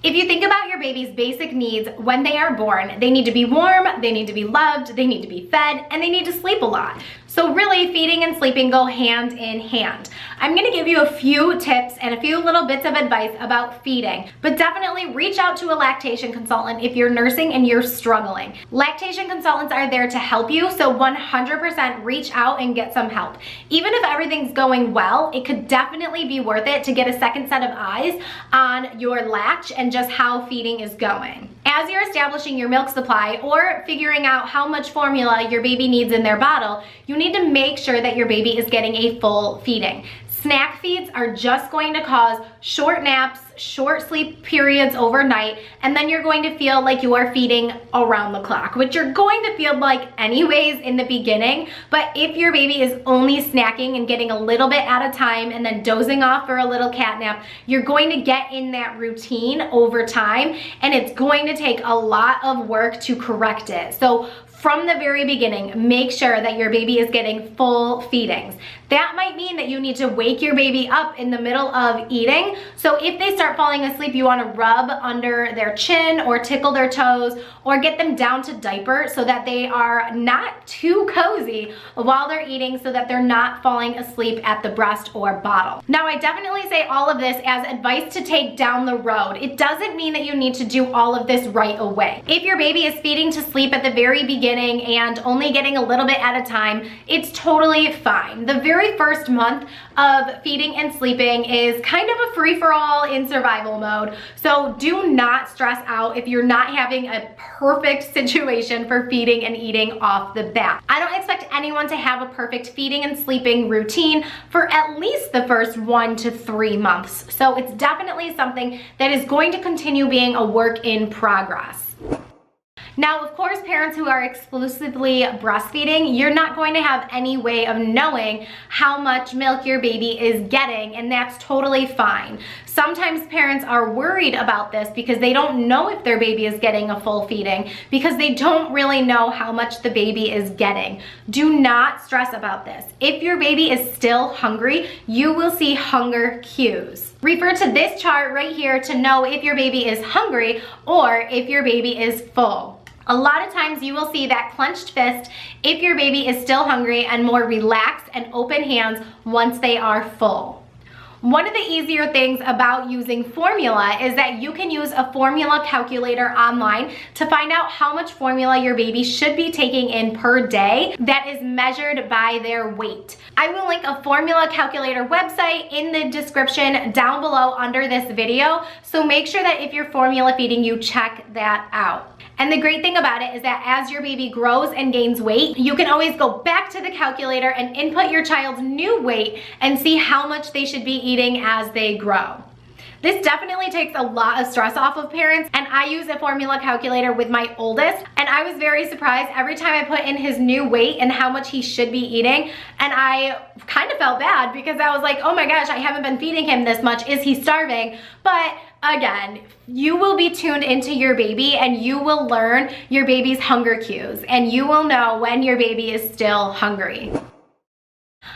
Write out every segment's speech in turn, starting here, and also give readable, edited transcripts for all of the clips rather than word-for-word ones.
If you think about your baby's basic needs when they are born, they need to be warm, they need to be loved, they need to be fed, and they need to sleep a lot. So really, feeding and sleeping go hand in hand. I'm gonna give you a few tips and a few little bits of advice about feeding, but definitely reach out to a lactation consultant if you're nursing and you're struggling. Lactation consultants are there to help you, so 100% reach out and get some help. Even if everything's going well, it could definitely be worth it to get a second set of eyes on your latch and just how feeding is going. As you're establishing your milk supply or figuring out how much formula your baby needs in their bottle, you need to make sure that your baby is getting a full feeding. Snack feeds are just going to cause short naps, short sleep periods overnight, and then you're going to feel like you are feeding around the clock, which you're going to feel like anyways in the beginning. But if your baby is only snacking and getting a little bit at a time and then dozing off for a little cat nap, you're going to get in that routine over time, and it's going to take a lot of work to correct it. So from the very beginning, make sure that your baby is getting full feedings. That might mean that you need to wake your baby up in the middle of eating. So if they start falling asleep, you want to rub under their chin or tickle their toes or get them down to diaper so that they are not too cozy while they're eating, so that they're not falling asleep at the breast or bottle. Now, I definitely say all of this as advice to take down the road. It doesn't mean that you need to do all of this right away. If your baby is feeding to sleep at the very beginning and only getting a little bit at a time, it's totally fine. The very first month of feeding and sleeping is kind of a free-for-all in survival mode, so do not stress out if you're not having a perfect situation for feeding and eating off the bat. I don't expect anyone to have a perfect feeding and sleeping routine for at least the first 1 to 3 months, so it's definitely something that is going to continue being a work in progress. Now, of course, parents who are exclusively breastfeeding, you're not going to have any way of knowing how much milk your baby is getting, and that's totally fine. Sometimes parents are worried about this because they don't know if their baby is getting a full feeding, because they don't really know how much the baby is getting. Do not stress about this. If your baby is still hungry, you will see hunger cues. Refer to this chart right here to know if your baby is hungry or if your baby is full. A lot of times you will see that clenched fist if your baby is still hungry, and more relaxed and open hands once they are full. One of the easier things about using formula is that you can use a formula calculator online to find out how much formula your baby should be taking in per day that is measured by their weight. I will link a formula calculator website in the description down below under this video, so make sure that if you're formula feeding, you check that out. And the great thing about it is that as your baby grows and gains weight, you can always go back to the calculator and input your child's new weight and see how much they should be eating as they grow. This definitely takes a lot of stress off of parents, and I use a formula calculator with my oldest, and I was very surprised every time I put in his new weight and how much he should be eating, and I kind of felt bad because I was like, oh my gosh, I haven't been feeding him this much. Is he starving? But again, you will be tuned into your baby and you will learn your baby's hunger cues, and you will know when your baby is still hungry.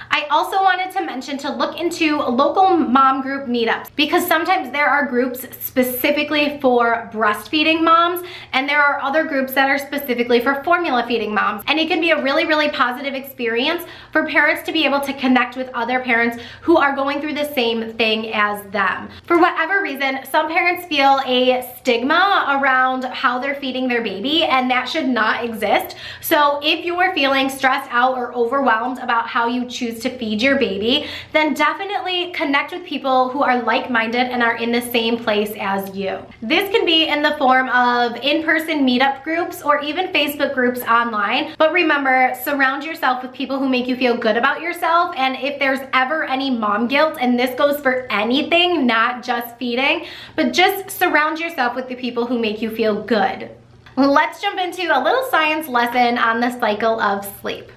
I also wanted to mention to look into local mom group meetups, because sometimes there are groups specifically for breastfeeding moms and there are other groups that are specifically for formula feeding moms, and it can be a really, really positive experience for parents to be able to connect with other parents who are going through the same thing as them. For whatever reason, some parents feel a stigma around how they're feeding their baby, and that should not exist. So if you are feeling stressed out or overwhelmed about how you choose to feed your baby, then definitely connect with people who are like-minded and are in the same place as you. This can be in the form of in-person meetup groups or even Facebook groups online. But remember, surround yourself with people who make you feel good about yourself. And if there's ever any mom guilt, and this goes for anything, not just feeding, but just surround yourself with the people who make you feel good. Let's jump into a little science lesson on the cycle of sleep.